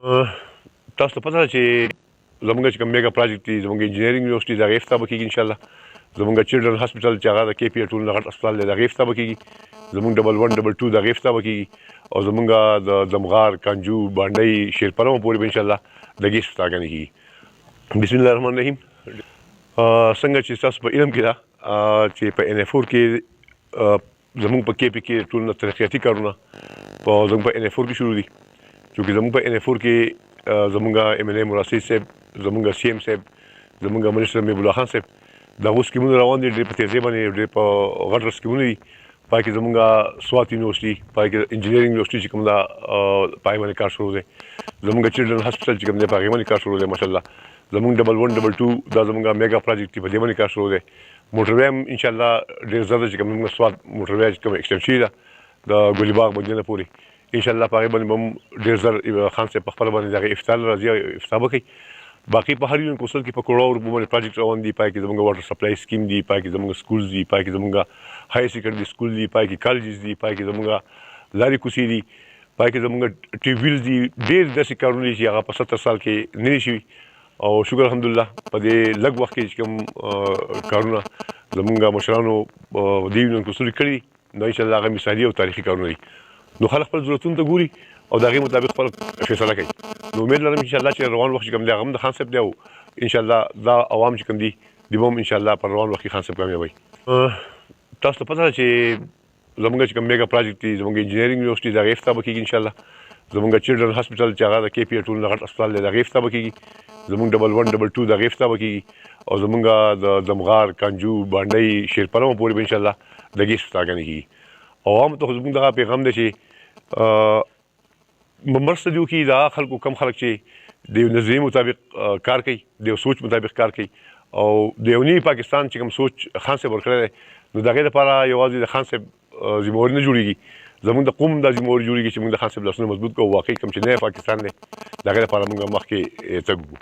تاسو ته پته ده چې زموږ چې کوم میګا پروجیکټ دی زموږ انجینئرینګ یونیورسټي د هغې افتتاح به کېږي انشاءالله. زموږ چلډرن هسپتال چې هغه د کې پی ټولو نه غټ هسپتال دی د هغې افتتاح به کېږي. زموږ 1112 د هغې افتتاح به کېږي او زموږ د دمغار کانجو بانډی شیرپلم پورې به انشاءالله د هغې افتتاحګانې کېږي. بسم الله الرحمن الرحیم. څنګه چې ستاسو په علم کې ده چې په NF4 کې زموږ په کې پی کې ټول نه ترقیاتي کارونه زموږ په NF4 کې شروع دي. چونکې زموږ په NF4 کې زموږ MLA مراد صاحب، زموږ CM صاحب، زموږ منسټر محمود الله خان صاحب د هغو سکیمونه روان دي، ډېر په تیزۍ باندې ډېر په غټ سکیمونه دي. پای کې زموږ سوات یونیورسټي، پای کې انجینئرینګ یونیورسټي چې کوم ده پای باندې کار شروع دی. زموږ چلډرن هسپتال چې کوم دی په هغې باندې کار شروع دی ماشاءالله. زموږ 1112 دا زموږ میګا پروجیکټ دی، په دې باندې کار شروع دی. موټروی هم انشاءالله ډېر زیاته چې کوم زموږ سوات موټروی چې کوم ایکسټنډ شوې ده د ګلي باغ بندیانه پورې انشاءالله په هغې باندې به هم ډېر زر خان صاحب په خپله باندې د هغې افتتاح راځي او افتتاح به کوي. باقي په هر یو کوسل کې په کروڑو روپو باندې پروجیکټ روان دي. پای کې زموږ واټر سپلای سکیم دي، پای کې زموږ سکولز دي، پای کې زموږ های سیکنډري سکول دي، پای کې کالجز دي، پای کې زموږ لارې کوڅې دي، پای کې زموږ ټیوبویلز دي. ډېر داسې کارونه دي چې هغه په 70 سال کې نه دي شوي او شکر الحمدلله په دې لږ وخت کې چې کوم کارونه زموږ مشرانو دې یونین کوسلو کړي دي نو انشاءالله هغه مثالي او تاریخي کارونه دي. نو خلک خپل ضرورتونو ته ګوري او د هغې مطابق خپل فیصله کوي. نو امید لرم انشاءالله چې روان وخت چې کوم دی هغه هم د خان صاحب دی او انشاءالله دا عوام چې کوم دي دوی به هم انشاءالله په روان وخت کې خان صاحب کامیابوي. تاسو ته پته ده چې زموږ چې کوم میګا پروجیکټ دی زموږ انجینئرینګ یونیورسټي د هغې افتتاح به کېږي انشاءالله. زموږ چلډرن هسپتال چې هغه د کې پی ټولو نه غټ هسپتال دی د هغې افتتاح به کېږي. زموږ 1112 د هغې افتتاح به کېږي او زموږ د دمغار کانجو بانډی شیرپلم پورې به انشاءالله د هغې افتتاحګانې کېږي. او عوامو ته خو زموږ دغه پیغام دی چې مرسته دې وکړي د هغه خلکو کم خلک چې د یو نظریې مطابق کار کوي، د یو سوچ مطابق کار کوي او د یو نوي پاکستان چې کوم سوچ خان صاحب ورکړی دی نو د هغې دپاره یوازې د خان صاحب ذمهواري نه جوړېږي، زموږ د قوم دا ذمهواري جوړېږي چې موږ د خان صاحب لاسونه مضبوط کړو. واقعي کوم چې نوی پاکستان دی د هغې دپاره موږ مخکې تګ وکړو.